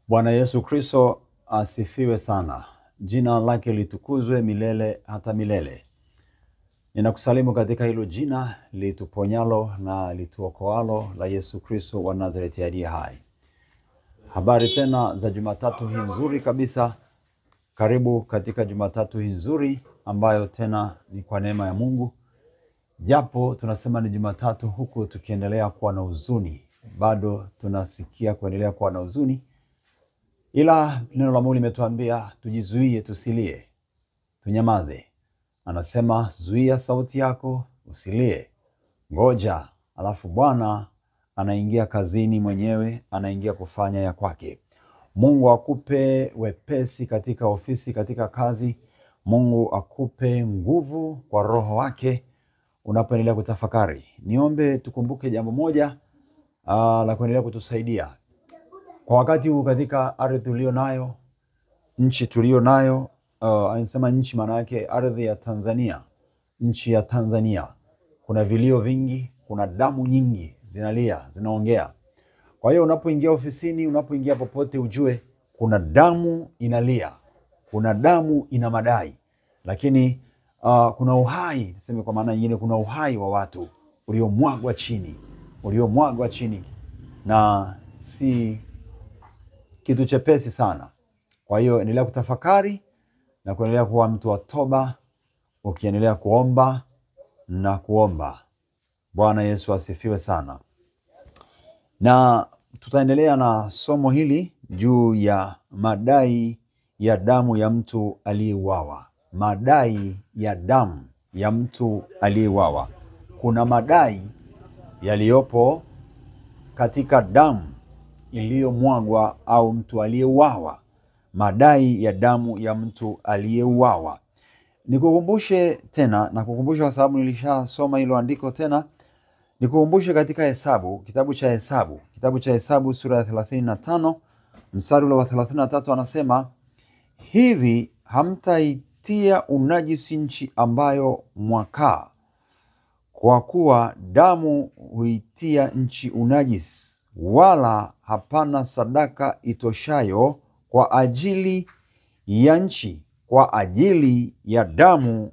Bwana Yesu Kristo asifiwe sana. Jina lake litukuzwe milele hata milele. Ninakusalimu katika hilo jina lituponyalo na lituokoalo la Yesu Kristo wa Nazareti aliye hai. Habari tena za Jumatatu hii nzuri kabisa. Karibu katika Jumatatu hii nzuri ambayo tena ni kwa neema ya Mungu. Japo tunasema ni Jumatatu huku tukiendelea kuwa na huzuni. Bado tunasikia kuendelea kuwa na huzuni. Ila neno la Mungu limetuambia tujizuie, tusilie, tunyamaze. Anasema zuia sauti yako, usilie, ngoja. Alafu Bwana anaingia kazini mwenyewe, anaingia kufanya ya kwake. Mungu akupe wepesi katika ofisi, katika kazi. Mungu akupe nguvu kwa roho wake unapoendelea kutafakari. Niombe tukumbuke jambo moja la kuendelea kutusaidia. Kwa wakati huu katika ardhi tulio nayo, nchi tulio nayo, anasema nchi maana yake ardhi ya Tanzania, nchi ya Tanzania. Kuna vilio vingi, kuna damu nyingi zinalia, zinaongea. Kwa hiyo unapoingia ofisini, unapoingia popote ujue kuna damu inalia, kuna damu ina madai. Lakini kuna uhai, niseme kwa maana nyingine, kuna uhai wa watu uliomwagwa chini na si kitu chepesi sana. Kwa hiyo endelea kutafakari na kuendelea kuwa mtu wa toba, ukiendelea kuomba na kuomba. Bwana Yesu asifiwe sana. Na tutaendelea na somo hili juu ya madai ya damu ya mtu aliyeuawa. Madai ya damu ya mtu aliyeuawa. Kuna madai yaliyopo katika damu iliyomwagwa au mtu aliyeuawa. Madai ya damu ya mtu aliyeuawa. Nikukumbushe tena, na kukumbusha kwa sababu nilishasoma hilo andiko tena. Nikukumbushe katika Hesabu, kitabu cha Hesabu sura ya 35, mstari ule wa 33 anasema, hivi hamtaitia unajisi nchi ambayo mwakaa, kwa kuwa damu huitia nchi unajisi, wala hapana sadaka itoshayo kwa ajili ya nchi, kwa ajili ya damu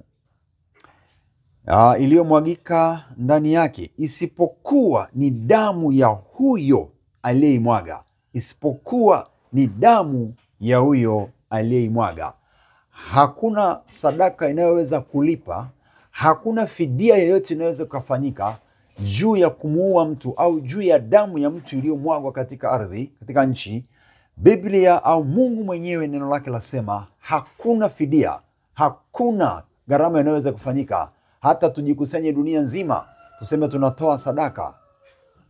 iliyomwagika ndani yake, isipokuwa ni damu ya huyo aliyeimwaga. Isipokuwa ni damu ya huyo aliyeimwaga. Hakuna sadaka inayoweza kulipa, hakuna fidia yoyote inayoweza kufanyika juu ya kumuua mtu au juu ya damu ya mtu iliyomwagwa katika ardhi, katika nchi. Biblia au Mungu mwenyewe neno lake lasema hakuna fidia, hakuna gharama inayoweza kufanyika. Hata tujikusanye dunia nzima, tuseme tunatoa sadaka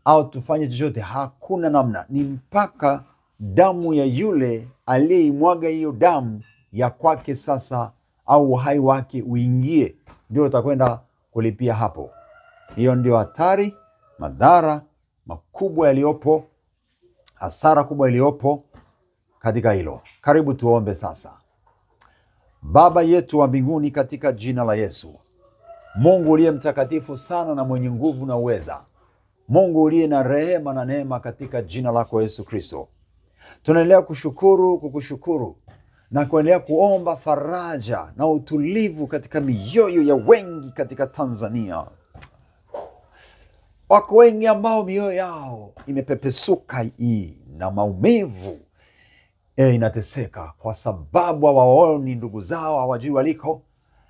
au tufanye chochote, hakuna namna. Ni mpaka damu ya yule aliyeimwaga hiyo damu ya kwake sasa, au uhai wake uingie, ndio utakwenda kulipia hapo. Hiyo ndio hatari, madhara makubwa yaliyopo, hasara kubwa iliyopo katika hilo. Karibu tuombe sasa. Baba yetu wa mbinguni, katika jina la Yesu, Mungu uliye mtakatifu sana na mwenye nguvu na uweza, Mungu uliye na rehema na neema, katika jina lako Yesu Kristo, tunaendelea kukushukuru na kuendelea kuomba faraja na utulivu katika mioyo ya wengi katika Tanzania. Wako wengi ambao mioyo yao imepepesuka na maumivu, inateseka kwa sababu hawaoni ndugu zao, hawajui waliko.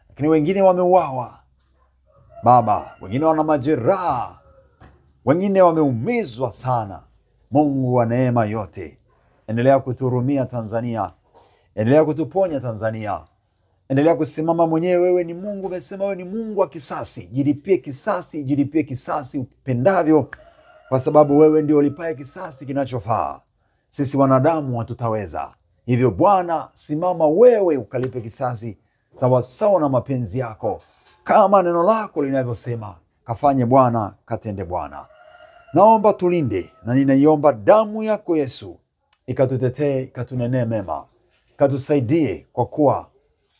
Lakini wengine wameuawa Baba, wengine wana majeraha, wengine wameumizwa sana. Mungu wa neema yote, endelea kuturumia Tanzania, endelea kutuponya Tanzania, endelea kusimama mwenyewe. Wewe ni Mungu, umesema wewe ni Mungu wa kisasi. Jilipie kisasi upendavyo, kwa sababu wewe ndio ulipaye kisasi kinachofaa. Sisi wanadamu hatutaweza. Hivyo Bwana, simama wewe ukalipe kisasi sawa sawa na mapenzi yako, kama neno lako linavyosema. Kafanye Bwana, katende Bwana. Naomba tulinde, na ninaiomba damu yako Yesu ikatutetee, ikatunenee mema, ikatusaidie, kwa kuwa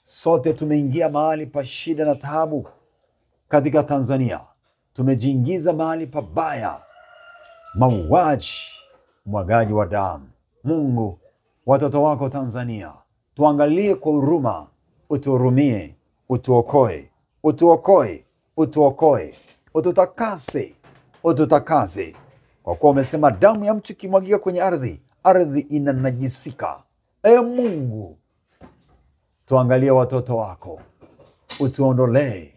sote tumeingia mahali pa shida na taabu katika Tanzania. Tumejiingiza mahali pabaya, mauaji, mwagaji wa damu. Mungu, watoto wako Tanzania. Tuangalie kwa huruma, utuhurumie, utuokoe, utuokoe, utuokoe, ututakase, ututakase. Kwa kuwa umesema damu ya mtu ikimwagika kwenye ardhi, ardhi inanajisika. Ee Mungu, tuangalie watoto wako, utuondolee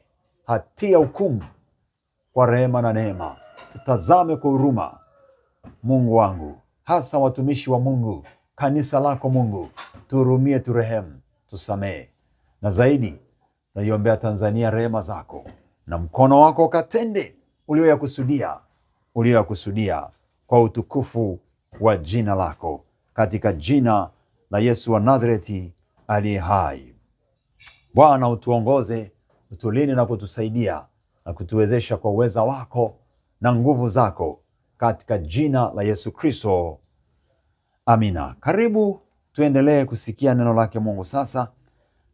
hatia hukumu kwa rehema na neema. Tutazame kwa huruma, Mungu wangu, hasa watumishi wa Mungu, kanisa lako Mungu, tuhurumie, turehemu, tusamehe. Na zaidi, naiombea Tanzania rehema zako, na mkono wako ukatende ulioyakusudia kwa utukufu wa jina lako, katika jina la Yesu wa Nazareti aliye hai. Bwana, utuongoze, utulinde na kutusaidia na kutuwezesha kwa uweza wako na nguvu zako, katika jina la Yesu Kristo. Amina. Karibu tuendelee kusikia neno lake Mungu sasa.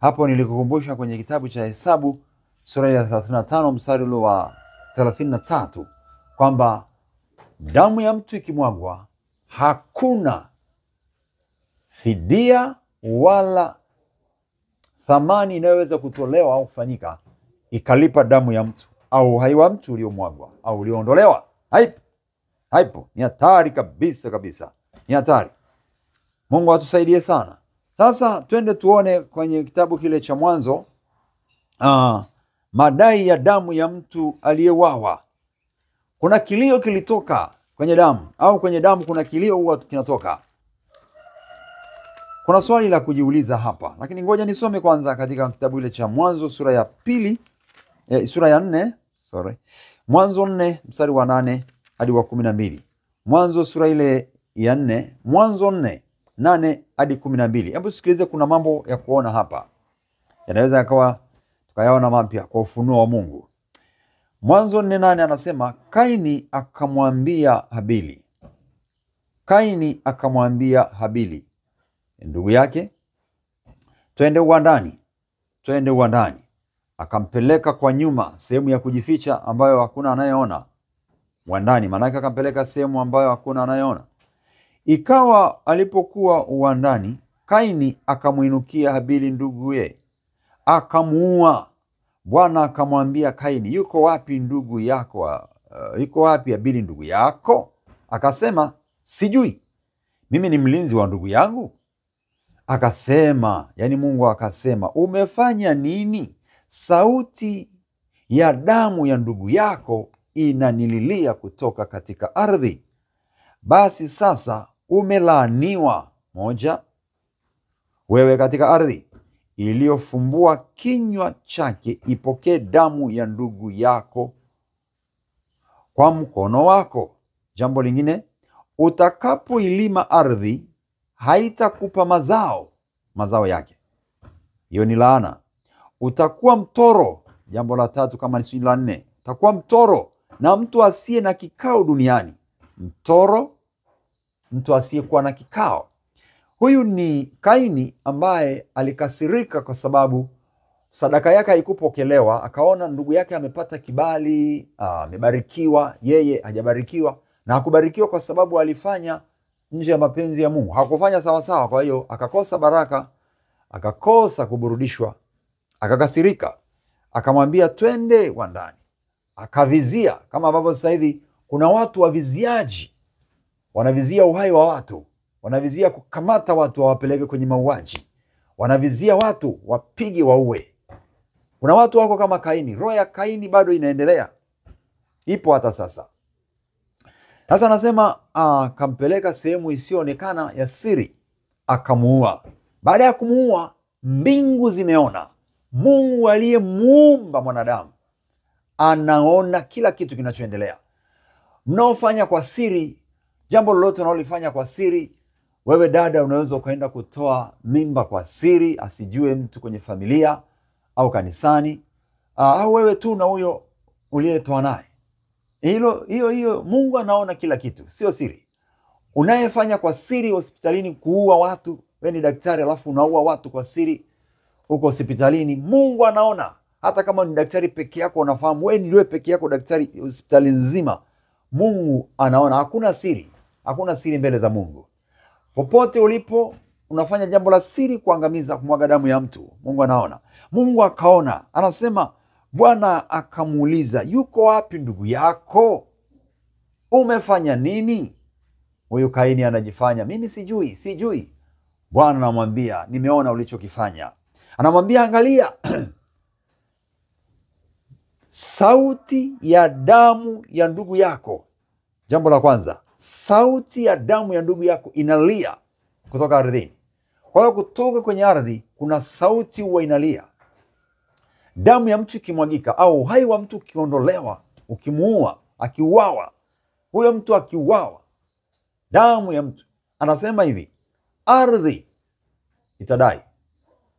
Hapo nilikukumbusha kwenye kitabu cha Hesabu sura ya 35 mstari wa 33 kwamba damu ya mtu ikimwagwa, hakuna fidia wala thamani inayoweza kutolewa au kufanyika ikalipa damu ya mtu au uhai wa mtu uliomwagwa au ulioondolewa. Haipo. Ni hatari kabisa. Ni hatari. Mungu atusaidie sana. Sasa twende tuone kwenye kitabu kile cha Mwanzo, madai ya damu ya mtu aliyewawa. Kuna kilio kilitoka kwenye damu, au kwenye damu kuna kilio huwa kinatoka. Kuna swali la kujiuliza hapa, lakini ngoja nisome kwanza katika kitabu ile cha Mwanzo sura ya 4, Mwanzo 4 mstari wa 8 hadi wa 12. Mwanzo sura ile ya 4, Mwanzo 4:8 hadi 12. Hebu sikilize, kuna mambo ya kuona hapa. Yanaweza yakawa tukayaona mapya kwa ufunuo wa Mungu. Mwanzo 4:8 anasema, Kaini akamwambia Habili ndugu yake, twende uwandani. Akampeleka kwa nyuma, sehemu ya kujificha ambayo hakuna anayeona. Uwandani maana yake akampeleka sehemu ambayo hakuna anayeona. Ikawa alipokuwa uwandani, Kaini akamuinukia Habili nduguye, akamuua. Bwana akamwambia Kaini, yuko wapi ndugu yako? Yuko wapi Habili ndugu yako? Akasema, sijui, mimi ni mlinzi wa ndugu yangu. Akasema, yani Mungu akasema, umefanya nini? Sauti ya damu ya ndugu yako inanililia kutoka katika ardhi. Basi sasa umelaaniwa, moja, wewe katika ardhi iliyofumbua kinywa chake, ipokee damu ya ndugu yako kwa mkono wako. Jambo lingine, utakapoilima ardhi haitakupa mazao yake. Hiyo ni laana. Utakuwa mtoro. Jambo la tatu, kama ni la 4, utakuwa mtoro na mtu asiye na kikao duniani. Mtoro, mtu asiyekuwa na kikao. Huyu ni Kaini ambaye alikasirika kwa sababu sadaka yake haikupokelewa. Akaona ndugu yake amepata kibali, amebarikiwa, yeye hajabarikiwa, na hakubarikiwa kwa sababu alifanya nje ya mapenzi ya Mungu. Hakufanya sawa. Kwa hiyo akakosa baraka, akakosa kuburudishwa, akakasirika. Akamwambia twende uwandani. Akavizia, kama ambavyo sasa hivi kuna watu waviziaji, wanavizia uhai wa watu, wanavizia kukamata watu wawapeleke kwenye mauaji, wanavizia watu wapige waue. Kuna watu wako kama Kaini. Roho ya Kaini bado inaendelea, ipo hata sasa. Sasa anasema akampeleka sehemu isiyoonekana ya siri, akamuua. Baada ya kumuua, mbingu zimeona. Mungu aliyemuumba mwanadamu anaona kila kitu kinachoendelea. Mnaofanya kwa siri, jambo lolote unalofanya kwa siri, wewe dada unaweza ukaenda kutoa mimba kwa siri, asijue mtu kwenye familia au kanisani, au wewe tu na huyo uliyetoa naye. Hiyo Mungu anaona kila kitu, sio siri. Unayefanya kwa siri hospitalini, kuua watu, wewe ni daktari alafu unaua watu kwa siri uko hospitalini, Mungu anaona. Hata kama ni daktari peke yako, unafahamu wewe ndiye peke yako daktari hospitali nzima, Mungu anaona. Hakuna siri mbele za Mungu. Popote ulipo, unafanya jambo la siri kuangamiza, kumwaga damu ya mtu. Mungu anaona. Mungu akaona, anasema Bwana akamuuliza, yuko wapi ndugu yako? Umefanya nini? Huyu Kaini anajifanya, mimi sijui. Bwana anamwambia, nimeona ulichokifanya. Anamwambia, angalia, sauti ya damu ya ndugu yako. Jambo la kwanza, sauti ya damu ya ndugu yako inalia kutoka ardhini. Kwa hiyo kutoka kwenye ardhi kuna sauti huwa inalia. Damu ya mtu ikimwagika au uhai wa mtu ukiondolewa, ukimuua, akiuawa, huyo mtu akiuawa, damu ya mtu, anasema hivi, ardhi itadai.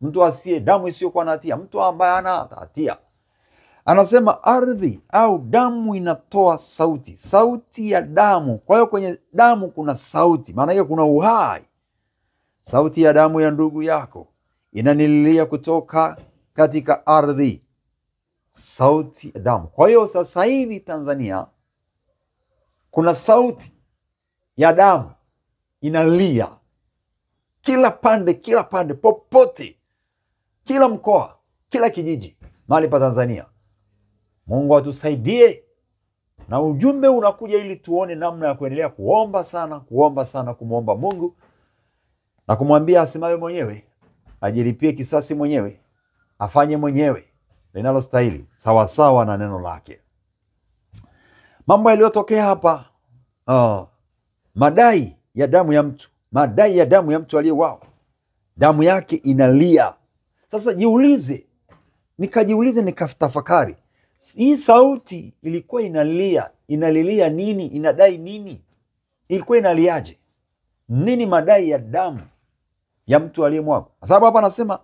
Mtu asiye damu isiyokuwa na hatia, mtu ambaye hana hatia. Anasema ardhi au damu inatoa sauti, sauti ya damu. Kwa hiyo kwenye damu kuna sauti, maana hiyo kuna uhai. Sauti ya damu ya ndugu yako inanililia kutoka katika ardhi. Sauti ya damu. Kwa hiyo sasa hivi Tanzania kuna sauti ya damu inalia kila pande, popote, kila mkoa, kila kijiji, mahali pa Tanzania. Mungu atusaidie, na ujumbe unakuja ili tuone namna ya kuendelea kuomba sana, kumwomba Mungu na kumwambia asimame mwenyewe, ajilipie kisasi mwenyewe, afanye mwenyewe linalostahili sawasawa na neno lake. Mambo yaliyotokea hapa, madai ya damu ya mtu aliyeuawa, damu yake inalia. Sasa nikajiulize, nikatafakari, hii sauti ilikuwa inalilia nini? Inadai nini? Ilikuwa inaliaje? Nini madai ya damu ya mtu aliyemwagwa? Kwa sababu hapa anasema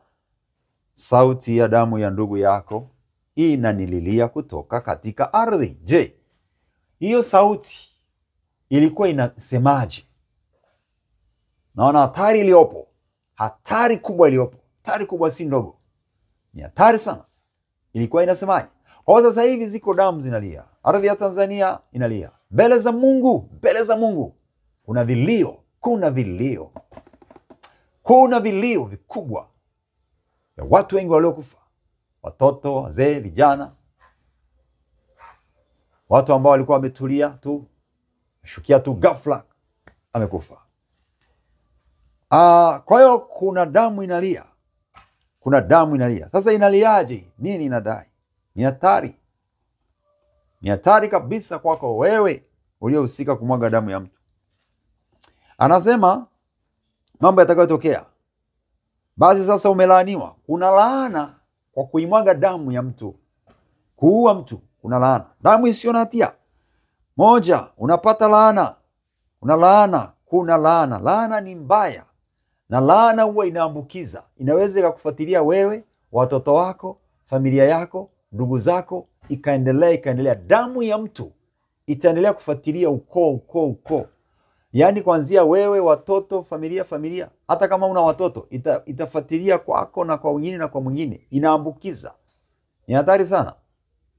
sauti ya damu ya ndugu yako inanililia kutoka katika ardhi. Je, hiyo sauti ilikuwa inasemaje? Naona hatari iliyopo, hatari kubwa si ndogo, ni hatari sana. Ilikuwa inasemaje? Kwa sasa hivi ziko damu zinalia, ardhi ya Tanzania inalia mbele za Mungu. Kuna vilio vikubwa ya watu wengi waliokufa, watoto, wazee, vijana, watu ambao walikuwa wametulia tu, shukia tu ghafla amekufa. Kwa hiyo kuna damu inalia. Sasa inaliaje? Nini inadai? Ni hatari kabisa kwako wewe uliohusika kumwaga damu ya mtu. Anasema mambo yatakayotokea. Basi sasa umelaaniwa. Kuna laana kwa kuimwaga damu ya mtu, kuua mtu. Kuna laana, damu isiyo na hatia. Moja, unapata laana. Kuna laana. Laana ni mbaya, na laana huwa inaambukiza. Inaweza ikakufuatilia wewe, watoto wako, familia yako, ndugu zako, ikaendelea. Damu ya mtu itaendelea kufuatilia ukoo. Yaani kuanzia wewe, watoto, familia. Hata kama una watoto, itafuatilia kwako na kwa wengine na kwa mwingine. Inaambukiza. Ni hatari sana.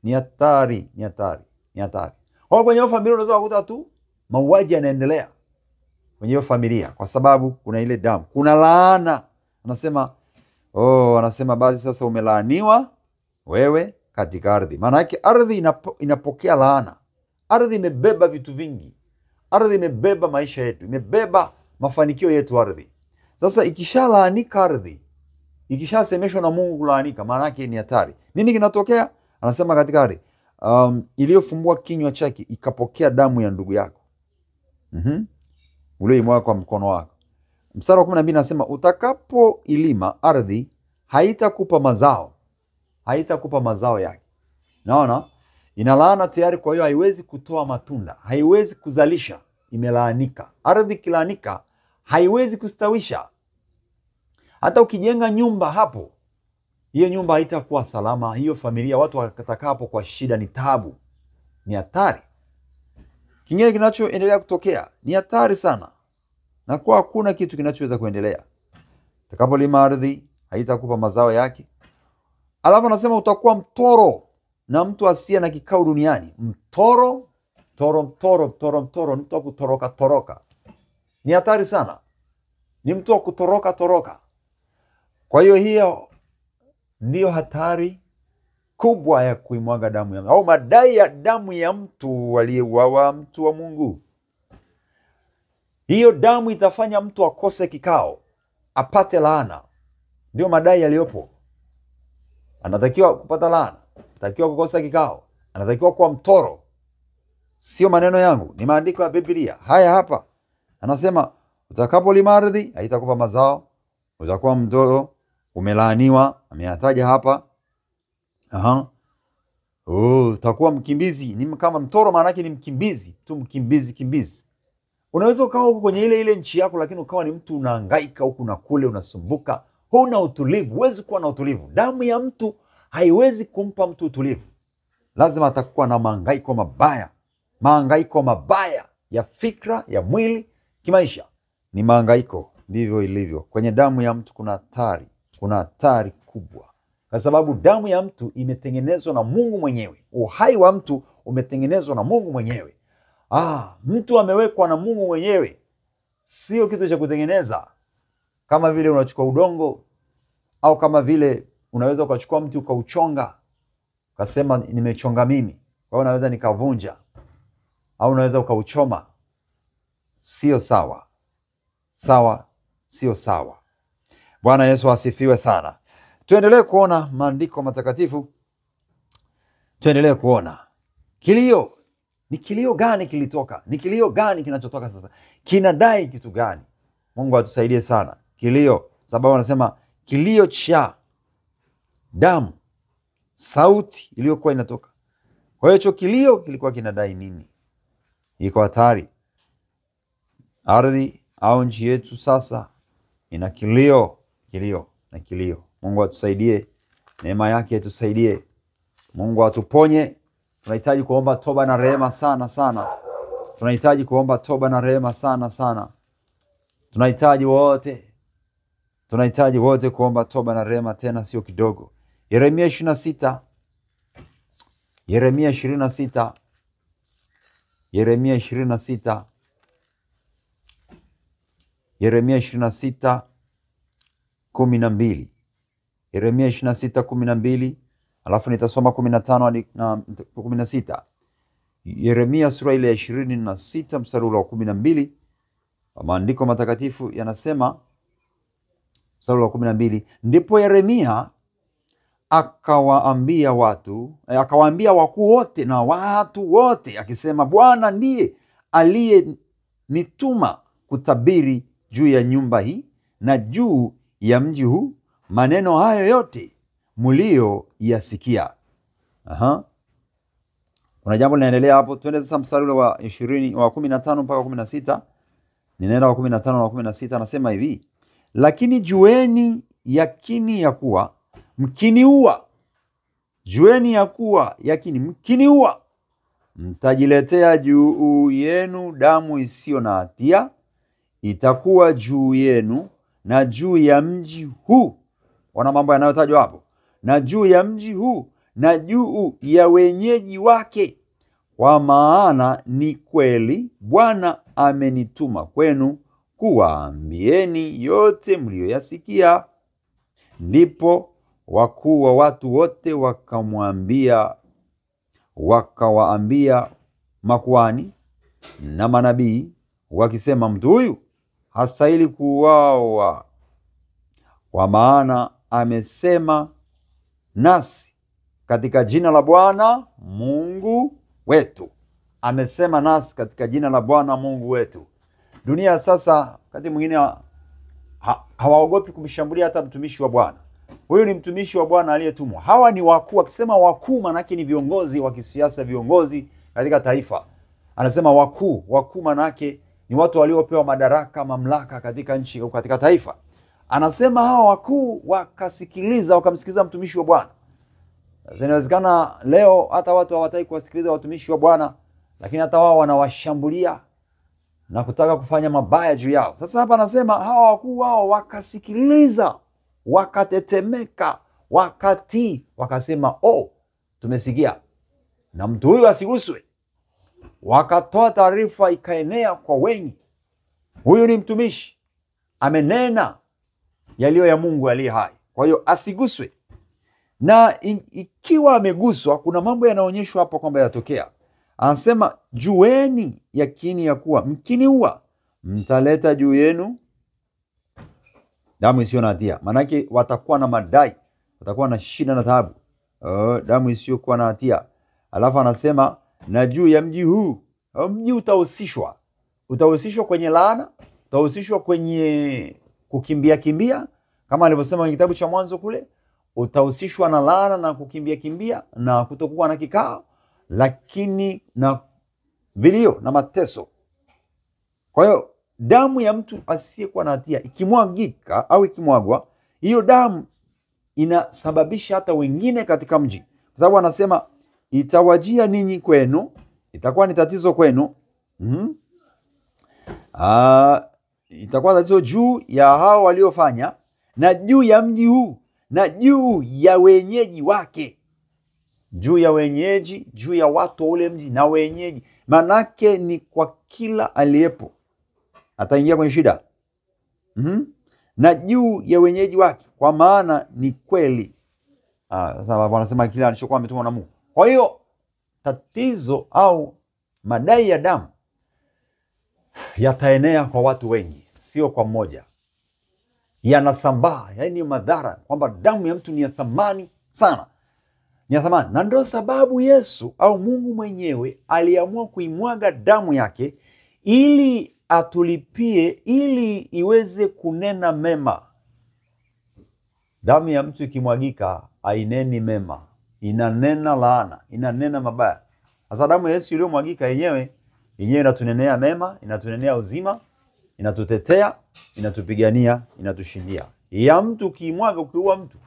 Ni hatari. Kwa kwenye familia unaweza kukuta tu mauaji yanaendelea kwenye hiyo familia kwa sababu kuna ile damu. Kuna laana. Anasema basi sasa umelaaniwa wewe katika ardhi. Maana yake ardhi inapokea laana. Ardhi imebeba vitu vingi. Ardhi imebeba maisha yetu, imebeba mafanikio yetu ardhi. Sasa ikishalaanika ardhi, ikishasemeshwa na Mungu kulaanika, maana yake ni hatari. Nini kinatokea? Anasema katika ardhi, iliyofumbua kinywa chake ikapokea damu ya ndugu yako. Ulioimwaga kwa mkono wako. Mstari wa 12 anasema utakapoilima ardhi haitakupa mazao yake. Naona inalaana tayari, kwa hiyo haiwezi kutoa matunda, haiwezi kuzalisha, imelaanika. Ardhi kilaanika haiwezi kustawisha. Hata ukijenga nyumba hapo, hiyo nyumba haitakuwa salama. Hiyo familia, watu watakaa hapo kwa shida, ni taabu, ni hatari. Kingine kinachoendelea kutokea ni hatari sana, na kwa hakuna kitu kinachoweza kuendelea. Utakapolima ardhi haitakupa mazao yake. Alafu anasema utakuwa mtoro na mtu asiye na kikao duniani. Mtoro, mtu wa kutoroka. Ni hatari sana. ni mtu wa kutoroka toroka. Kwa hiyo ndiyo hatari kubwa ya kuimwaga damu ya mtu, au madai ya damu ya mtu aliyeuawa, mtu wa Mungu. Hiyo damu itafanya mtu akose kikao, apate laana. Ndio madai yaliyopo. Anatakiwa kupata laana, anatakiwa kukosa kikao, anatakiwa kuwa mtoro. Sio maneno yangu, ni maandiko ya Biblia. Haya hapa. Anasema utakapolima ardhi haitakupa mazao, utakuwa mtoro, umelaaniwa. Ameyataja hapa. Utakuwa mkimbizi. Ni kama mtoro, maana yake ni mkimbizi, tu kimbizi. Unaweza ukawa huko kwenye ile nchi yako, lakini ukawa ni mtu unahangaika huku na kule, unasumbuka, huna utulivu. Huwezi kuwa na utulivu. Damu ya mtu haiwezi kumpa mtu utulivu. Lazima atakuwa na mahangaiko mabaya ya fikra, ya mwili, kimaisha. Ni mahangaiko. Ndivyo ilivyo. Kwenye damu ya mtu kuna hatari kubwa. Kwa sababu damu ya mtu imetengenezwa na Mungu mwenyewe. Uhai wa mtu umetengenezwa na Mungu mwenyewe. Mtu amewekwa na Mungu mwenyewe. Sio kitu cha kutengeneza. Kama vile unachukua udongo, au kama vile unaweza ukachukua mti ukauchonga, ukasema nimechonga mimi, kwa hiyo unaweza nikavunja, au unaweza ukauchoma. Sio sawa. Sio sawa. Bwana Yesu asifiwe sana. Tuendelee kuona maandiko matakatifu. Tuendelee kuona kilio. Ni kilio gani kilitoka? Ni kilio gani kinachotoka sasa? Kinadai kitu gani? Mungu atusaidie sana. Kilio, sababu anasema kilio cha damu, sauti iliyokuwa inatoka. Kwa hiyo hicho kilio kilikuwa kinadai nini? Iko hatari. Ardhi au nchi yetu sasa ina kilio. Mungu atusaidie. Neema yake itusaidie. Mungu atuponye. Tunahitaji kuomba toba na rehema sana. Tunahitaji kuomba toba na rehema sana. Tunahitaji wote kuomba toba na rehema, tena sio kidogo. Yeremia 26. Yeremia 26. Yeremia 26. Yeremia 26:12. Yeremia 26:12. Alafu nitasoma 15 hadi 16. Yeremia sura ile ya 26 mstari wa 12. Maandiko matakatifu yanasema, mstari wa 12, ndipo Yeremia akawaambia wakuu wote na watu wote akisema, Bwana ndiye aliyenituma kutabiri juu ya nyumba hii na juu ya mji huu maneno hayo yote mlio yasikia. Kuna jambo linaendelea hapo. Twende sasa mstari wa 15 mpaka 16. Ninaenda wa 15 na 16. Anasema hivi, lakini jueni yakini ya kuwa mkiniua, mtajiletea juu yenu damu isiyo na hatia, itakuwa juu yenu na juu ya mji huu. Wana mambo yanayotajwa hapo. Na juu ya mji huu na juu ya wenyeji wake, kwa maana ni kweli Bwana amenituma kwenu kuwaambieni yote mlioyasikia. Ndipo wakuu wa watu wote wakawaambia makuhani na manabii wakisema, mtu huyu hastahili kuuawa, kwa maana amesema nasi katika jina la Bwana Mungu wetu. Amesema nasi katika jina la Bwana Mungu wetu. Dunia sasa wakati mwingine hawaogopi kumshambulia hata mtumishi wa Bwana. Huyu ni mtumishi wa Bwana aliyetumwa. Hawa ni wakuu. Akisema wakuu maana yake ni viongozi wa kisiasa, viongozi katika taifa. Anasema wakuu. Wakuu maana yake ni watu waliopewa madaraka, mamlaka katika nchi au katika taifa. Anasema hawa wakuu wakamsikiliza mtumishi wa Bwana. Inawezekana leo hata watu hawataki kuwasikiliza watumishi wa Bwana, lakini hata wao wanawashambulia na kutaka kufanya mabaya juu yao. Sasa hapa anasema hawa wakuu wao wakasikiliza, wakatetemeka, wakatii, wakasema, tumesikia na mtu huyu asiguswe. Wakatoa taarifa, ikaenea kwa wengi. Huyu ni mtumishi amenena yaliyo ya Mungu aliye hai. Kwa hiyo asiguswe. Na ikiwa ameguswa, kuna mambo yanaonyeshwa hapo kwamba yatokea. Anasema jueni yakini ya kuwa mkiniua mtaleta juu yenu damu isiyo na hatia. Manake watakuwa na madai, watakuwa na shida na taabu. Damu isiyo kuwa na hatia. Alafu anasema na juu ya mji huu, mji utahusishwa. Utahusishwa kwenye laana, utahusishwa kwenye kukimbia kama alivyosema kwenye kitabu cha Mwanzo kule. Utahusishwa na laana na kukimbia na kutokuwa na kikao, lakini na vilio na mateso. Kwa hiyo damu ya mtu asiyekuwa na hatia ikimwagika au ikimwagwa, hiyo damu inasababisha hata wengine katika mji. Kwa sababu anasema itawajia ninyi kwenu, itakuwa ni tatizo kwenu. Itakuwa tatizo juu ya hao waliofanya, na juu ya mji huu, na juu ya wenyeji wake. Juu ya wenyeji, juu ya watu wa ule mji na wenyeji. Manake ni kwa kila aliyepo ataingia kwenye shida. Na juu ya wenyeji wake, kwa maana ni kweli. Sasa wanasema kila alichokuwa ametumwa na Mungu. Kwa hiyo tatizo au madai ya damu yataenea kwa watu wengi, sio kwa mmoja. Yanasambaa, yaani madhara kwamba damu ya mtu ni ya thamani sana. Ni ya thamani. Na ndio sababu Yesu au Mungu mwenyewe aliamua kuimwaga damu yake ili atulipie, ili iweze kunena mema. Damu ya mtu ikimwagika haineni mema, inanena laana, inanena mabaya. Sasa damu ya Yesu iliyomwagika yenyewe inatunenea mema, inatunenea uzima, inatutetea, inatupigania, inatushindia. Ya mtu ukimwaga, ukiua mtu,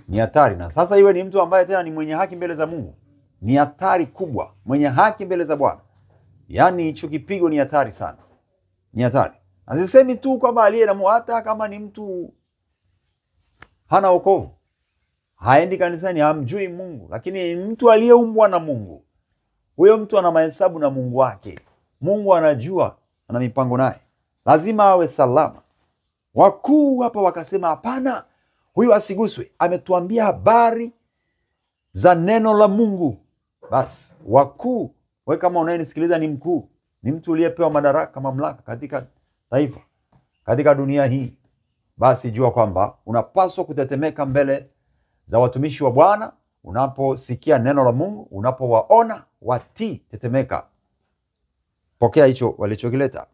ni hatari. Na sasa iwe ni mtu ambaye tena ni mwenye haki mbele za Mungu, ni hatari kubwa. Mwenye haki mbele za Bwana, yaani hicho kipigo ni hatari sana. Ni hatari. Asisemi tu kwamba aliye na Mungu, hata kama ni mtu hana wokovu, haendi kanisani, hamjui Mungu, lakini mtu aliyeumbwa na Mungu, huyo mtu ana mahesabu na Mungu wake. Mungu anajua, ana mipango naye. Lazima awe salama. Wakuu hapa wakasema hapana, huyu asiguswe. Ametuambia habari za neno la Mungu. Basi wakuu, wewe kama unayenisikiliza ni mkuu, ni mtu uliyepewa madaraka, mamlaka katika taifa, katika dunia hii, basi jua kwamba unapaswa kutetemeka mbele za watumishi wa Bwana. Unaposikia neno la Mungu, unapowaona, watii, tetemeka. Pokea hicho walichokileta.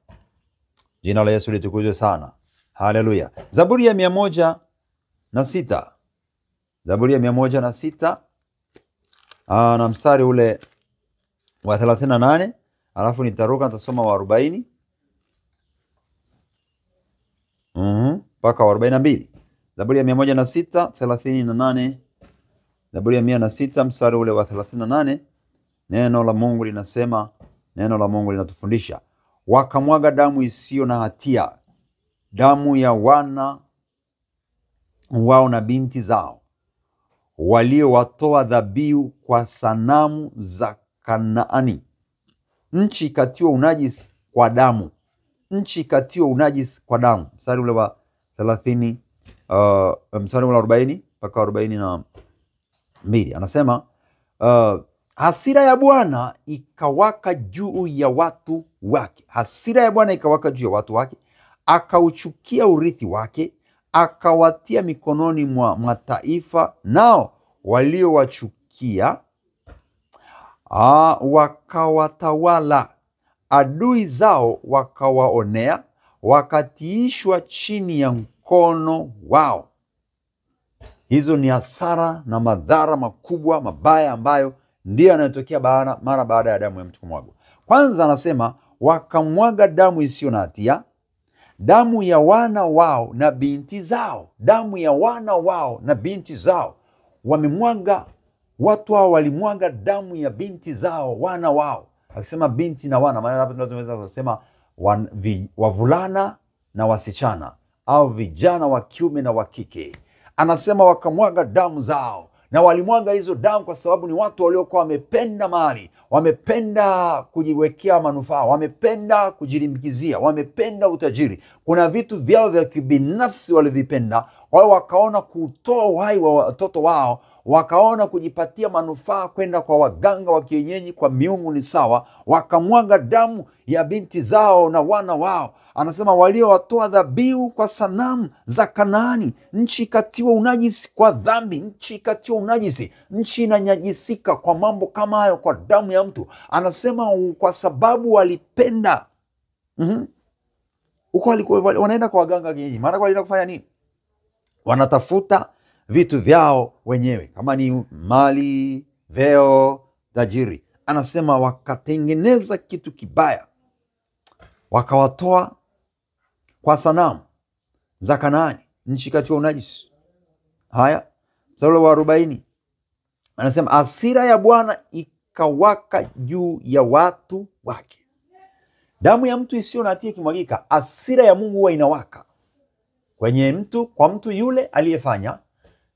Jina la Yesu litukuzwe sana. Haleluya. Zaburi ya 106. Zaburi ya 106 na mstari ule wa 38, alafu nitaruka nitasoma wa 40 mpaka wa 42. Zaburi ya 106 38. Zaburi ya 106 mstari ule wa 38. Neno la Mungu linasema, neno la Mungu linatufundisha, wakamwaga damu isiyo na hatia, damu ya wana wao na binti zao, waliowatoa dhabihu kwa sanamu za Kanaani. Nchi ikatiwa unajisi kwa damu. Nchi ikatiwa unajisi kwa damu. Mstari ule wa 30, mstari ule wa 40 mpaka 42. Anasema hasira ya Bwana ikawaka juu ya watu wake. Hasira ya Bwana ikawaka juu ya watu wake, akauchukia urithi wake, akawatia mikononi mwa mataifa, nao waliowachukia wakawatawala. Adui zao wakawaonea, wakatiishwa chini ya mkono wao. Hizo ni hasara na madhara makubwa mabaya ambayo ndiyo yanayotokea mara baada ya damu ya mtu kumwagwa. Kwanza anasema wakamwaga damu isiyo na hatia, damu ya wana wao na binti zao. Damu ya wana wao na binti zao. Wamemwaga, watu hao walimwaga damu ya binti zao, wana wao. Akisema binti na wana, maana hapa tunaweza kusema wavulana na wasichana, au vijana wa kiume na wa kike. Anasema wakamwaga damu zao, na walimwaga hizo damu kwa sababu ni watu waliokuwa wamependa mali, wamependa kujiwekea manufaa, wamependa kujilimbikizia, wamependa utajiri. Kuna vitu vyao vya kibinafsi walivipenda. Kwa hiyo wakaona kutoa uhai wa watoto wao, wakaona kujipatia manufaa kwenda kwa waganga wa kienyeji, kwa miungu ni sawa, wakamwaga damu ya binti zao na wana wao. Anasema waliowatoa dhabihu kwa sanamu za Kanaani, nchi ikatiwa unajisi kwa dhambi, nchi ikatiwa unajisi, nchi inanyajisika kwa mambo kama hayo, kwa damu ya mtu. Anasema kwa sababu walipenda huko wanaenda kwa waganga kienyeji. Maana walienda kufanya nini? Wanatafuta vitu vyao wenyewe, kama ni mali, veo, tajiri. Anasema wakatengeneza kitu kibaya, wakawatoa kwa sanamu za Kanaani, nchi ikatiwa unajisi. Haya, mstari wa 40 anasema hasira ya Bwana ikawaka juu ya watu wake. Damu ya mtu isiyo na hatia ikimwagika, hasira ya Mungu huwa inawaka kwenye mtu, kwa mtu yule aliyefanya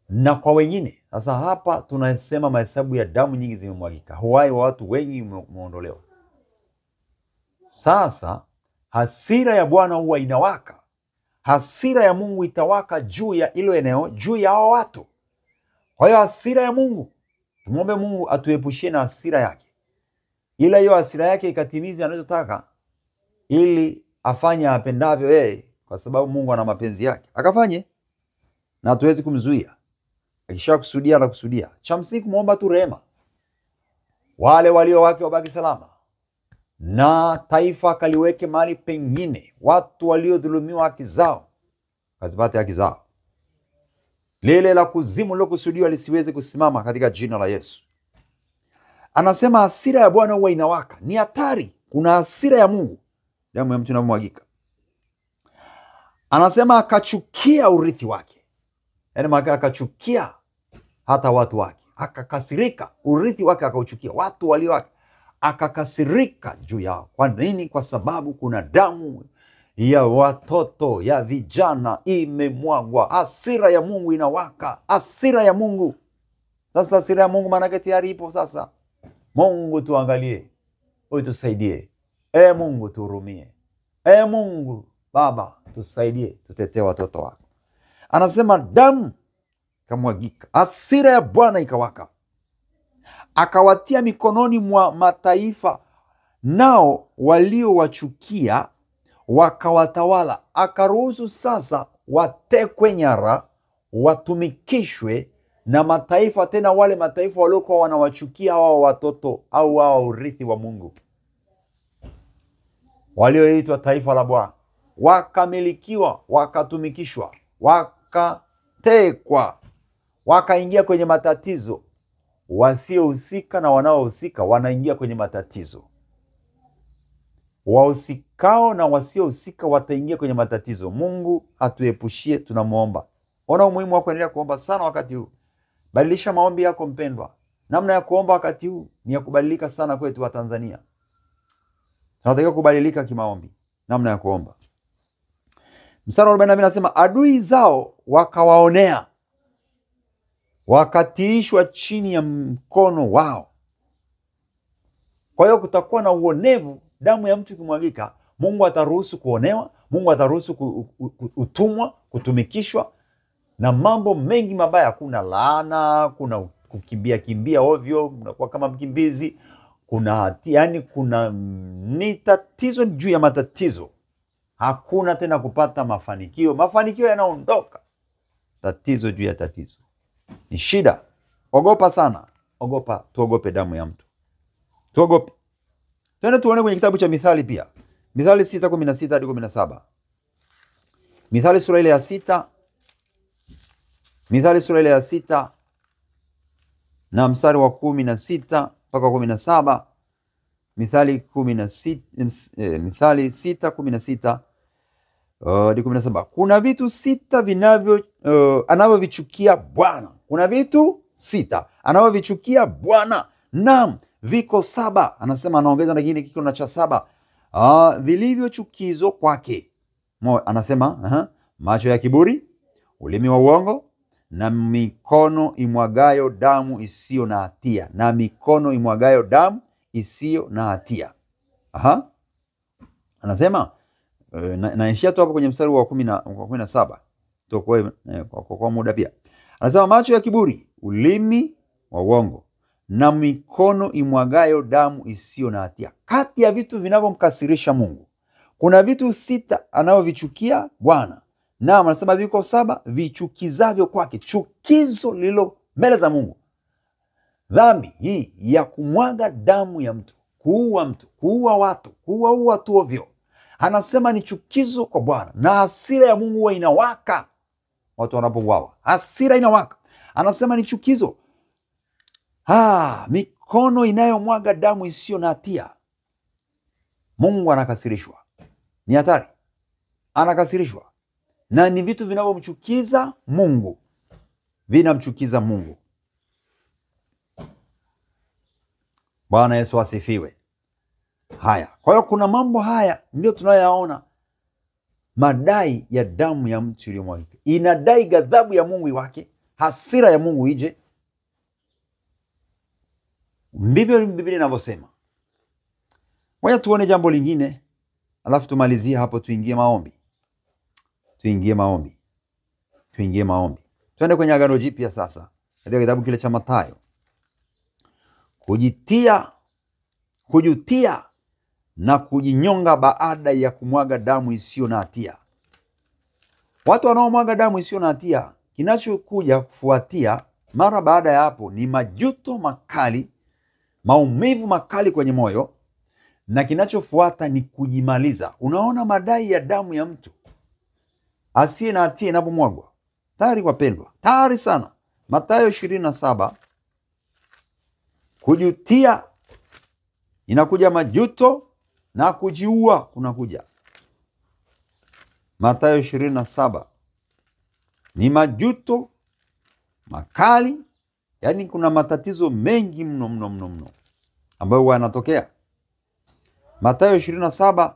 na kwa wengine. Sasa hapa tunasema mahesabu ya damu nyingi zimemwagika, uhai wa watu wengi umeondolewa. Sasa hasira ya Bwana huwa inawaka. Hasira ya Mungu itawaka juu ya ilo eneo, juu ya hao watu. Kwa hiyo hasira ya Mungu, tumwombe Mungu atuepushie na hasira yake, ila hiyo hasira yake ikatimize anachotaka, ili afanye apendavyo yeye, kwa sababu Mungu ana mapenzi yake, akafanye na hatuwezi kumzuia. Akisha kusudia na kusudia. Cha msingi kumwomba tu rehema, wale walio wake wabaki salama, na taifa kaliweke mahali pengine, watu waliodhulumiwa haki zao kazipate haki zao. Lile la kuzimu lilokusudiwa lisiweze kusimama katika jina la Yesu. Anasema hasira ya Bwana huwa inawaka. Ni hatari, kuna hasira ya Mungu, damu ya mtu inamwagika. Anasema akachukia urithi wake, yaani akachukia hata watu wake, akakasirika, urithi wake akauchukia, watu walio wake akakasirika juu yao. Kwa nini? Kwa sababu kuna damu ya watoto, ya vijana imemwagwa. Hasira ya Mungu inawaka, hasira ya Mungu. Sasa hasira ya Mungu maana yake tayari ipo. Sasa Mungu tuangalie, utusaidie. Mungu tuhurumie. Mungu Baba tusaidie, tutetee watoto wako. Anasema damu ikamwagika, hasira ya Bwana ikawaka, akawatia mikononi mwa mataifa, nao waliowachukia wakawatawala. Akaruhusu sasa watekwe nyara, watumikishwe na mataifa, tena wale mataifa waliokuwa wanawachukia hawa watoto au hawa urithi wa Mungu, walioitwa taifa la Bwana, wakamilikiwa, wakatumikishwa, wakatekwa, wakaingia kwenye matatizo. Wasiohusika na wanaohusika wanaingia kwenye matatizo, wahusikao na wasiohusika wataingia kwenye matatizo. Mungu atuepushie, tunamuomba. Ona umuhimu wa kuendelea kuomba sana wakati huu. Badilisha maombi yako mpendwa. Namna ya kuomba wakati huu ni ya kubadilika sana kwetu wa Tanzania. Tunatakiwa kubadilika kimaombi, namna ya kuomba. Mstari wa 42 anasema adui zao wakawaonea, wakatiishwa chini ya mkono wao. Kwa hiyo kutakuwa na uonevu. Damu ya mtu kimwagika, Mungu ataruhusu kuonewa, Mungu ataruhusu utumwa, kutumikishwa na mambo mengi mabaya. Kuna laana, kuna kukimbia ovyo, unakuwa kama mkimbizi, kuna yani kuna ni tatizo juu ya matatizo. Hakuna tena kupata mafanikio, mafanikio yanaondoka, tatizo juu ya tatizo. Ni shida. Ogopa sana, ogopa, tuogope damu ya mtu, tuogope. Tena tuone kwenye kitabu cha Mithali pia, Mithali 6:16 hadi 17. Mithali sura ile ya 6, Mithali sura ile ya 6 na mstari wa 16 mpaka 17. Mithali 16, Mithali 6:16 hadi 17. Kuna vitu 6 vinavyo anavyovichukia Bwana. Kuna vitu 6 anavyovichukia Bwana. Naam, viko 7. Anasema, anaongeza na kingine kiko na cha 7. Vilivyo chukizo kwake. Anasema macho ya kiburi, ulimi wa uongo na mikono imwagayo damu isiyo na hatia. Na mikono imwagayo damu isiyo na hatia. Anasema naishia tu hapo kwenye mstari wa 17. Kwa muda pia. Anasema macho ya kiburi, ulimi wa uongo, na mikono imwagayo damu isiyo na hatia. Kati ya vitu vinavyomkasirisha Mungu, kuna vitu 6 anayovichukia Bwana. Na anasema viko 7 vichukizavyo kwake. Chukizo lilo mbele za Mungu, dhambi hii ya kumwaga damu ya mtu, kuua mtu, kuua watu, kuua watu ovyo, anasema ni chukizo kwa Bwana, na hasira ya Mungu huwa inawaka watu wanapouawa. Hasira inawaka. Anasema ni chukizo. Mikono inayomwaga damu isiyo na hatia. Mungu anakasirishwa. Ni hatari. Anakasirishwa. Na ni vitu vinavyomchukiza Mungu. Vinamchukiza Mungu. Bwana Yesu asifiwe. Kwa hiyo kuna mambo haya ndio tunayoyaona. Madai ya damu ya mtu iliyomwagika inadai ghadhabu ya Mungu iwake, hasira ya Mungu ije. Ndivyo Biblia inavyosema. Wacha tuone jambo lingine, alafu tumalizie hapo, tuingie maombi. Twende kwenye Agano Jipya sasa. Katika kitabu kile cha Mathayo. Kujutia na kujinyonga baada ya kumwaga damu isiyo na hatia. Watu wanaomwaga damu isiyo na hatia, kinachokuja kufuatia mara baada ya hapo ni majuto makali, maumivu makali kwenye moyo, na kinachofuata ni kujimaliza. Unaona madai ya damu ya mtu asiye na hatia inapomwagwa. Tayari wapendwa, tayari sana. Mathayo 27. Kujutia inakuja, majuto na kujiua kunakuja. Mathayo 27 ni majuto makali, yani kuna matatizo mengi mno ambayo yanatokea. Mathayo 27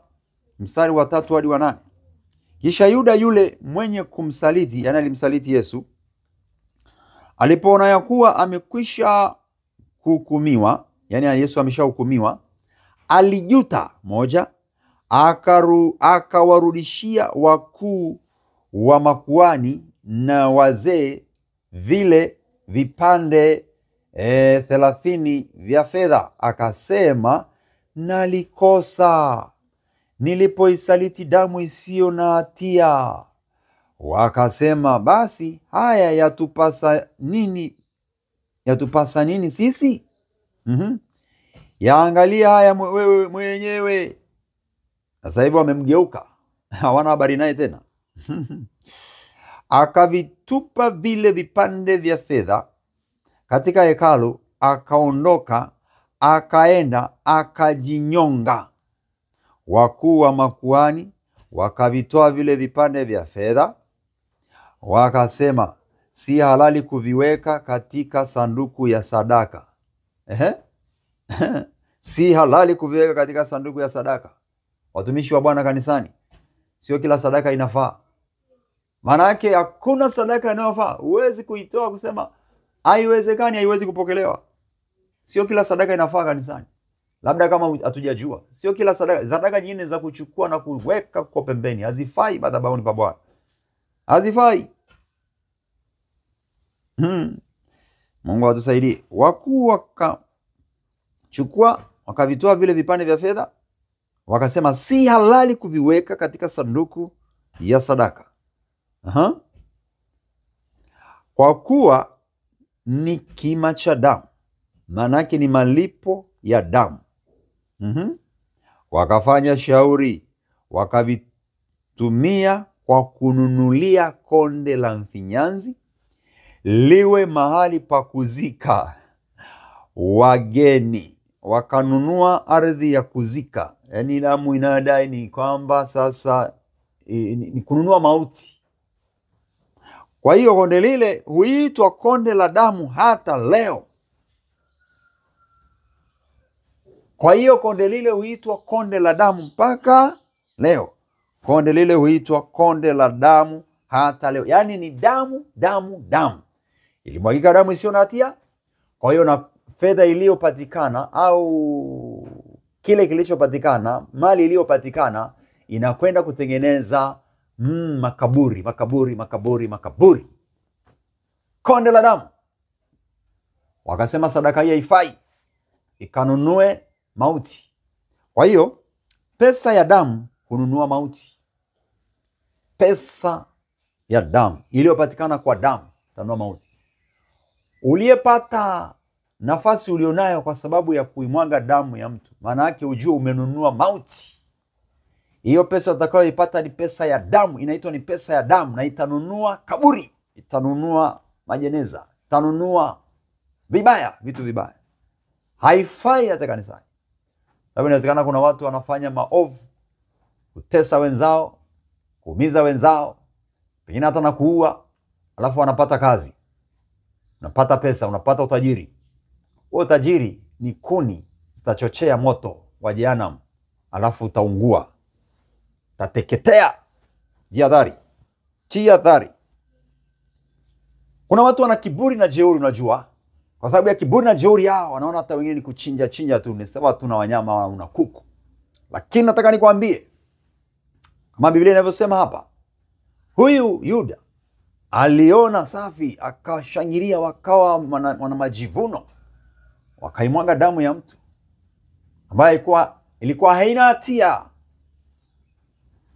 mstari wa 3 hadi wa 8. Kisha Yuda yule mwenye kumsaliti, yani alimsaliti Yesu, alipoona ya kuwa amekwisha kuhukumiwa, yani Yesu ameshahukumiwa, alijuta. 1, akawarudishia wakuu wa makuhani na wazee vile vipande 30 vya fedha, akasema, nalikosa nilipoisaliti damu isiyo na hatia. Wakasema, basi haya yatupasa nini sisi? Yaangalia haya wewe mwenyewe. Sasa hivi wamemgeuka, hawana habari naye tena. Akavitupa vile vipande vya fedha katika hekalu, akaondoka, akaenda akajinyonga. Wakuu wa makuhani wakavitoa vile vipande vya fedha, wakasema, si halali kuviweka katika sanduku ya sadaka. Si halali kuviweka katika sanduku ya sadaka. Watumishi wa Bwana kanisani, sio kila sadaka inafaa. Maana yake hakuna sadaka inayofaa. Huwezi kuitoa kusema haiwezekani, haiwezi kupokelewa. Sio kila sadaka inafaa kanisani. Labda kama hatujajua, sio kila sadaka nyingine za kuchukua na kuweka kwa pembeni hazifai madhabahuni pa Bwana. Hazifai. Mungu atusaidie. Wakuu wakachukua, wakavitoa vile vipande vya fedha, wakasema si halali kuviweka katika sanduku ya sadaka. Kwa kuwa ni kima cha damu, maana yake ni malipo ya damu. Wakafanya shauri, wakavitumia kwa kununulia konde la mfinyanzi liwe mahali pa kuzika wageni. Wakanunua ardhi ya kuzika. Yani damu inadai ni kwamba sasa ni kununua mauti. Kwa hiyo konde lile huitwa konde la damu hata leo. Kwa hiyo konde lile huitwa konde la damu mpaka leo. Konde lile huitwa konde la damu hata leo. Yani ni damu, damu, damu. ilimwagika damu isiyo na hatia. Kwa hiyo na fedha iliyopatikana au kile kilichopatikana, mali iliyopatikana inakwenda kutengeneza makaburi, makaburi, makaburi, makaburi. Konde la damu. Wakasema sadaka hii haifai, ikanunue mauti. Kwa hiyo pesa ya damu hununua mauti. Pesa ya damu iliyopatikana kwa damu itanunua mauti. Uliyepata nafasi ulionayo kwa sababu ya kuimwaga damu ya mtu, maana yake ujue umenunua mauti. Hiyo pesa utakayoipata ni pesa ya damu, inaitwa ni pesa ya damu, na itanunua kaburi, itanunua majeneza, itanunua vibaya, vitu vibaya. Haifai hata kanisani. Sababu inawezekana kuna watu wanafanya maovu, kutesa wenzao, kuumiza wenzao, pengine hata na kuua, alafu wanapata kazi, unapata pesa, unapata utajiri. Huo utajiri ni kuni zitachochea moto wa jehanamu, alafu utaungua, utateketea. Jihadhari, jihadhari. Kuna watu wana kiburi na jeuri, unajua. Kwa sababu ya kiburi na jeuri yao, wanaona hata wengine ni kuchinja chinja tu, ni sawa tu na wanyama, una kuku. Lakini nataka nikwambie, kama Biblia inavyosema hapa, huyu Yuda aliona safi, akashangilia, wakawa wana majivuno, wakaimwaga damu ya mtu ambaye ilikuwa haina hatia.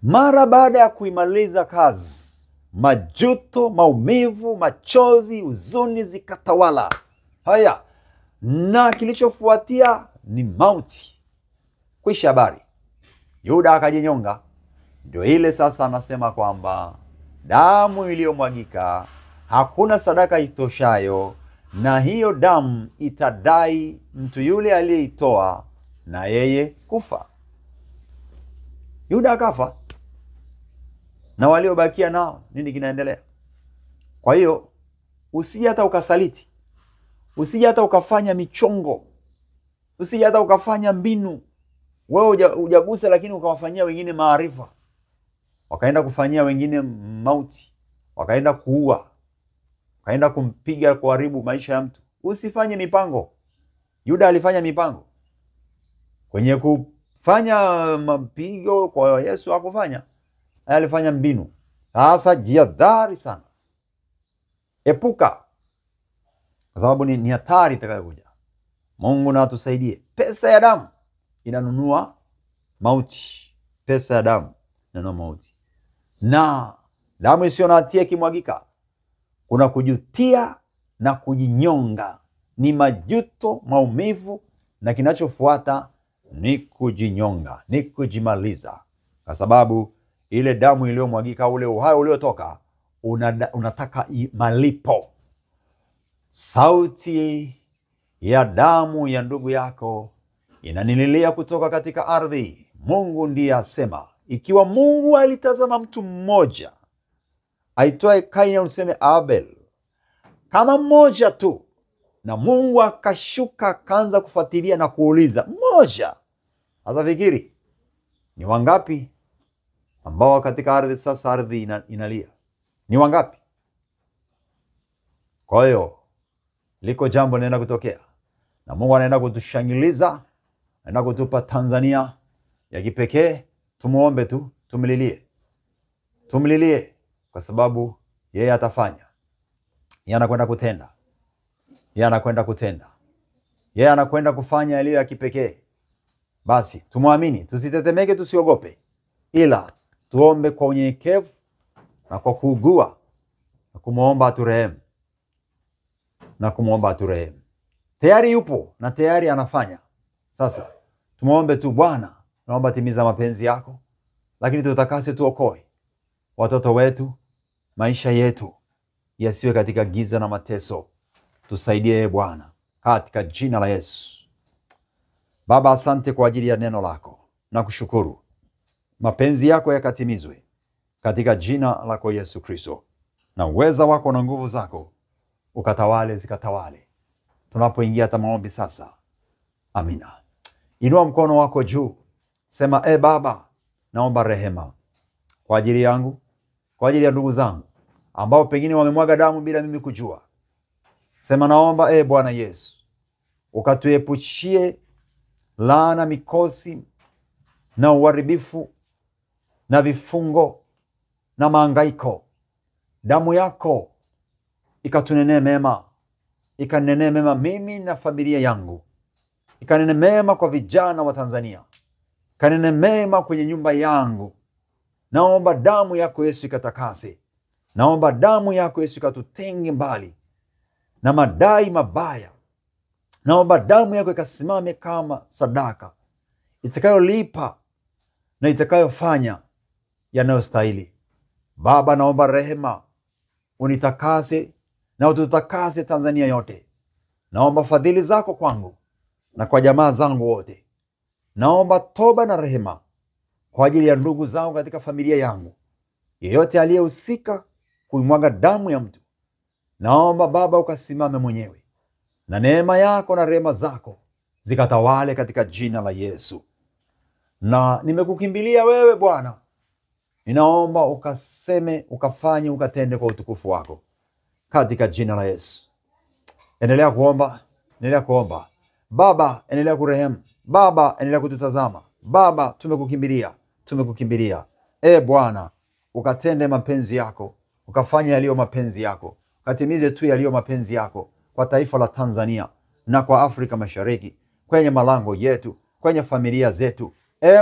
Mara baada ya kuimaliza kazi, majuto, maumivu, machozi, huzuni zikatawala. Haya, na kilichofuatia ni mauti. Kwisha habari. Yuda akajinyonga. Ndio ile sasa anasema kwamba damu iliyomwagika, hakuna sadaka itoshayo, na hiyo damu itadai mtu yule aliyeitoa na yeye kufa. Yuda akafa, na waliobakia nao nini kinaendelea? Kwa hiyo usije hata ukasaliti, usije hata ukafanya michongo, usije hata ukafanya mbinu. Wewe hujagusa, lakini ukawafanyia wengine maarifa, wakaenda kufanyia wengine mauti, wakaenda kuua, wakaenda kumpiga, kuharibu maisha ya mtu. Usifanye mipango. Yuda alifanya mipango kwenye kufanya mapigo kwa Yesu, hakufanya. Alifanya mbinu. Sasa jihadhari sana, epuka, kwa sababu ni hatari itakayokuja. Mungu na atusaidie. Pesa ya damu inanunua mauti. Pesa ya damu inanunua mauti. Na damu isiyo na hatia ikimwagika, kuna kujutia na kujinyonga. Ni majuto, maumivu, na kinachofuata ni kujinyonga, ni kujimaliza. Kwa sababu ile damu iliyomwagika, ule uhai uliotoka, unataka malipo. Sauti ya damu ya ndugu yako inanililia kutoka katika ardhi. Mungu ndiye asema. Ikiwa Mungu alitazama mtu mmoja aitwaye Kaini, au tuseme Abel, kama mmoja tu, na Mungu akashuka akaanza kufuatilia na kuuliza mmoja, sasa fikiri ni wangapi ambao katika ardhi sasa, ardhi inalia? Ni wangapi? Kwa hiyo liko jambo linaenda kutokea, na Mungu anaenda kutushangiliza, anaenda kutupa Tanzania ya kipekee. Tumuombe tu, tumlilie, tumlilie, kwa sababu yeye atafanya. Yeye anakwenda kutenda, yeye anakwenda kutenda, yeye anakwenda kufanya yaliyo ya kipekee. Basi tumwamini, tusitetemeke, tusiogope, ila tuombe kwa unyenyekevu na kwa kuugua, na kumuomba aturehemu, na kumuomba aturehemu. Tayari yupo na tayari anafanya. Sasa tumuombe tu, Bwana, naomba timiza mapenzi yako, lakini tutakase, tuokoe watoto wetu, maisha yetu yasiwe katika giza na mateso. Tusaidie Bwana, katika jina la Yesu. Baba, asante kwa ajili ya neno lako, na kushukuru. Mapenzi yako yakatimizwe katika jina lako Yesu Kristo, na uweza wako na nguvu zako ukatawale, zikatawale tunapoingia hata maombi sasa. Amina. Inua mkono wako juu, sema, Baba, naomba rehema kwa ajili yangu, kwa ajili ya ndugu zangu ambao pengine wamemwaga damu bila mimi kujua. Sema, naomba Bwana Yesu ukatuepushie laana, mikosi na uharibifu na vifungo na mahangaiko. Damu yako ikatunenee mema, ikanenee mema mimi na familia yangu, ikanene mema kwa vijana wa Tanzania, ikanene mema kwenye nyumba yangu. Naomba damu yako Yesu ikatakase. Naomba damu yako Yesu ikatutenge mbali na madai mabaya. Naomba damu yako ikasimame kama sadaka itakayolipa na itakayofanya yanayostahili. Baba, naomba rehema, unitakase na ututakase Tanzania yote. Naomba fadhili zako kwangu na kwa jamaa zangu wote. Naomba toba na rehema kwa ajili ya ndugu zangu katika familia yangu, yeyote aliyehusika kuimwaga damu ya mtu. Naomba Baba ukasimame mwenyewe, na neema yako na rehema zako zikatawale katika jina la Yesu. Na nimekukimbilia wewe Bwana, ninaomba ukaseme, ukafanye, ukatende kwa utukufu wako katika jina la Yesu. Endelea kuomba, endelea kuomba. Baba, endelea kurehemu. Baba, endelea kututazama. Baba, tumekukimbilia, tumekukimbilia. Bwana, ukatende mapenzi yako, ukafanya yaliyo mapenzi yako, ukatimize tu yaliyo mapenzi yako kwa taifa la Tanzania na kwa Afrika Mashariki, kwenye malango yetu, kwenye familia zetu.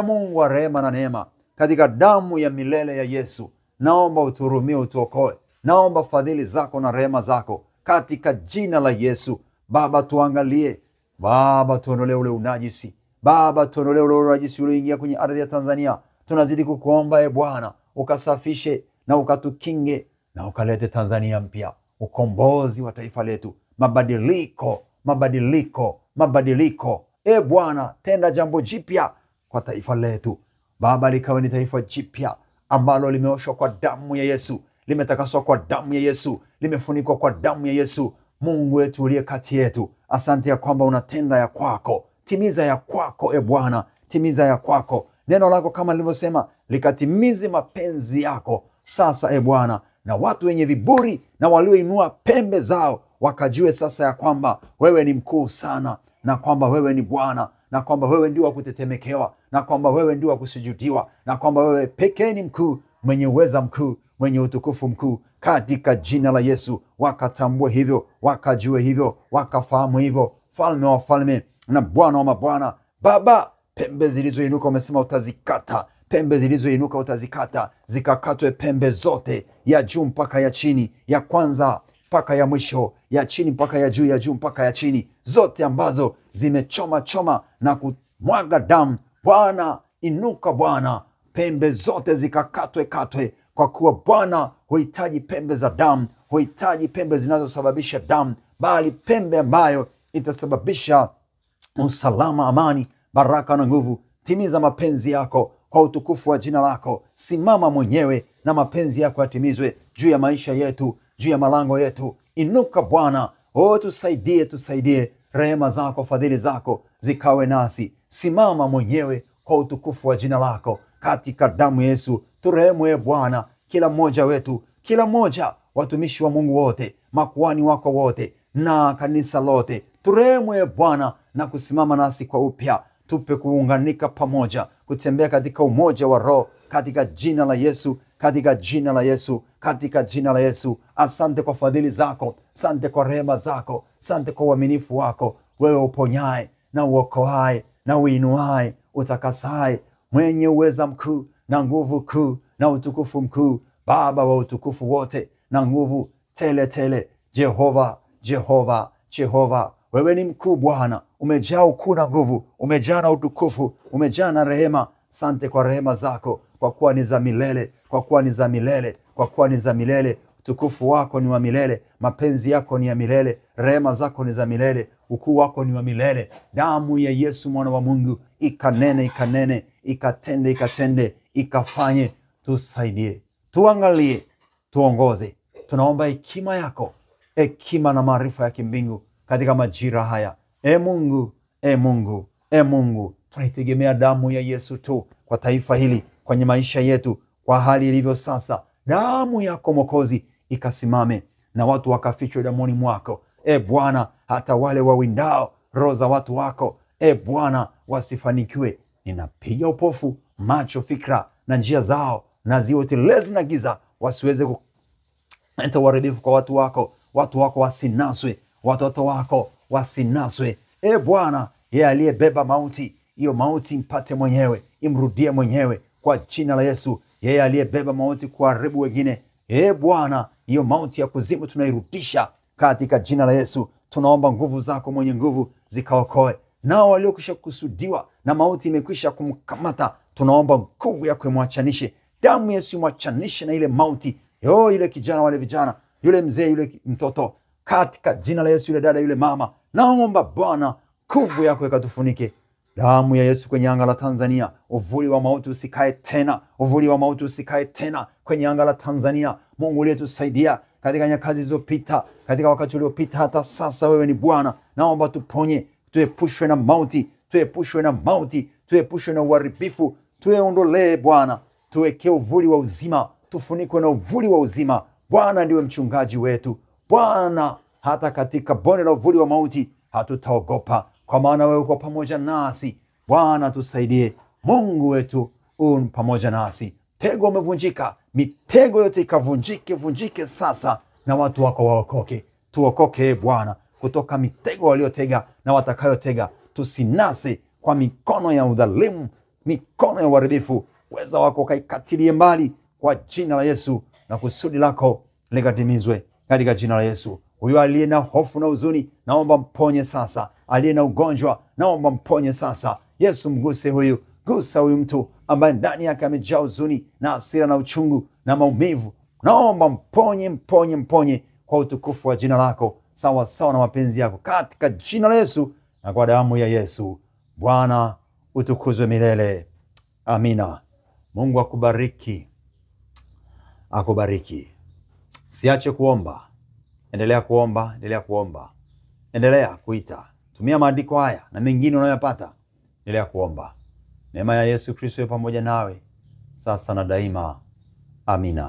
Mungu wa rehema na neema, katika damu ya milele ya Yesu, naomba uturumie, utuokoe. Naomba fadhili zako na rehema zako katika jina la Yesu. Baba, tuangalie. Baba, tuondolee ule unajisi. Baba, tuondolee ule unajisi ulioingia kwenye ardhi ya Tanzania. Tunazidi kukuomba Bwana, ukasafishe na ukatukinge na ukalete Tanzania mpya, ukombozi wa taifa letu, mabadiliko, mabadiliko, mabadiliko. Bwana, tenda jambo jipya kwa taifa letu. Baba, likawe ni taifa jipya ambalo limeoshwa kwa damu ya Yesu, limetakaswa kwa damu ya Yesu, limefunikwa kwa damu ya Yesu. Mungu wetu uliye kati yetu, asante ya kwamba unatenda ya kwako. Timiza ya kwako Bwana, timiza ya kwako. Neno lako kama lilivyosema, likatimize mapenzi yako sasa Bwana, na watu wenye viburi na walioinua pembe zao wakajue sasa ya kwamba wewe ni mkuu sana, na kwamba wewe ni Bwana, na kwamba wewe ndio wa kutetemekewa, na kwamba wewe ndio wa kusujudiwa, na kwamba wewe pekee ni mkuu, mwenye uweza mkuu, mwenye utukufu mkuu, katika jina la Yesu. Wakatambue hivyo, wakajue hivyo, wakafahamu hivyo. Falme wa falme na Bwana wa mabwana, Baba, pembe zilizoinuka umesema utazikata. Pembe zilizoinuka utazikata, zikakatwe pembe zote, ya juu mpaka ya chini, ya kwanza mpaka ya mwisho, ya chini mpaka ya juu, ya juu mpaka ya chini, zote ambazo zimechoma choma na kumwaga damu. Bwana, inuka Bwana, pembe zote zikakatwe katwe, kwa kuwa Bwana huhitaji pembe za damu, huhitaji pembe zinazosababisha damu, bali pembe ambayo itasababisha usalama, amani, baraka na nguvu. Timiza mapenzi yako kwa utukufu wa jina lako. Simama mwenyewe na mapenzi yako yatimizwe juu ya maisha yetu, juu ya malango yetu. Inuka Bwana, tusaidie, tusaidie. Rehema zako, fadhili zako zikawe nasi. Simama mwenyewe kwa utukufu wa jina lako, katika damu Yesu. Turehemu Bwana, kila mmoja wetu, kila mmoja, watumishi wa Mungu wote, makuhani wako wote na kanisa lote. Turehemu Bwana na kusimama nasi kwa upya. Tupe kuunganika pamoja, kutembea katika umoja wa Roho, katika jina la Yesu, katika jina la Yesu, katika jina la Yesu. Asante kwa fadhili zako, asante kwa rehema zako, asante kwa uaminifu wako. Wewe uponyaye na uokoaye na uinuaye, utakasaye, mwenye uweza mkuu na nguvu kuu na utukufu mkuu, Baba wa utukufu wote na nguvu tele tele. Jehova, Jehova, Jehova, wewe ni mkuu Bwana, umejaa ukuu na nguvu, umejaa na utukufu, umejaa na rehema. Asante kwa rehema zako, kwa kuwa ni za milele, kwa kuwa ni za milele, kwa kuwa ni za milele. Utukufu wako ni wa milele, mapenzi yako ni ya milele, rehema zako ni za milele, ukuu wako ni wa milele. Damu ya Yesu mwana wa Mungu ikanene, ikanene, ikatende, ikatende, ikafanye. Tusaidie, tuangalie, tuongoze. Tunaomba hekima yako, hekima na maarifa ya kimbingu katika majira haya. Mungu, Mungu, Mungu, tunaitegemea damu ya Yesu tu kwa taifa hili, kwenye maisha yetu, kwa hali ilivyo sasa. Damu yako Mwokozi ikasimame na watu wakafichwe damoni mwako. Bwana, hata wale wawindao roho za watu wako, Bwana, wasifanikiwe. Ninapiga upofu macho, fikra na njia zao, na ziwe telezi na giza, wasiweze kuleta uharibifu kwa watu wako. Watu wako wasinaswe, watoto wako wasinaswe. Bwana, yeye aliyebeba mauti, hiyo mauti mpate mwenyewe, imrudie mwenyewe kwa jina la Yesu. Yeye aliyebeba mauti kuharibu wengine, Bwana, hiyo mauti ya kuzimu tunairudisha katika jina la Yesu. Tunaomba nguvu zako mwenye nguvu zikaokoe. Nao waliokwisha kusudiwa na mauti imekwisha kumkamata, tunaomba nguvu yako imwachanishe. Damu Yesu imwachanishe na ile mauti. Yule kijana, wale vijana, yule mzee, yule mtoto, katika jina la Yesu. Yule dada, yule mama, naomba Bwana nguvu yako ikatufunike. Damu ya Yesu kwenye anga la Tanzania. Uvuli wa mauti usikae tena. Uvuli wa mauti usikae tena kwenye anga la Tanzania. Mungu uliyetusaidia katika nyakati zilizopita, katika wakati uliopita, hata sasa wewe ni Bwana. Naomba tuponye, tuepushwe na mauti, tuepushwe na mauti, tuepushwe na uharibifu, tuondolee Bwana, tuwekee uvuli wa uzima, tufunikwe na uvuli wa uzima. Bwana ndiwe mchungaji wetu. Bwana, hata katika bonde la uvuli wa mauti hatutaogopa, kwa maana wewe uko pamoja nasi. Bwana, tusaidie. Mungu wetu pamoja nasi. Tego umevunjika, mitego yote vunjike sasa, na watu wako waokoke. Tuokoke Bwana kutoka mitego waliotega na watakayotega. Tusinase kwa mikono ya udhalimu, mikono ya uharibifu. Uweza wako kaikatilie mbali kwa jina la Yesu, na kusudi lako likatimizwe katika jina la Yesu. Huyo aliye na hofu na huzuni, naomba mponye sasa. Aliye na ugonjwa, naomba mponye sasa. Yesu, mguse huyu, gusa huyu mtu ambaye ndani yake amejaa huzuni na hasira na uchungu na maumivu. Naomba mponye kwa utukufu wa jina lako, sawa sawa na mapenzi yako, katika jina la Yesu na kwa damu ya Yesu. Bwana utukuzwe milele. Amina. Mungu akubariki. Siache kuomba. Endelea kuomba, endelea kuita. Tumia maandiko haya na mengine unayopata. Endelea kuomba. Neema ya Yesu Kristo iwe pamoja nawe sasa na daima. Amina.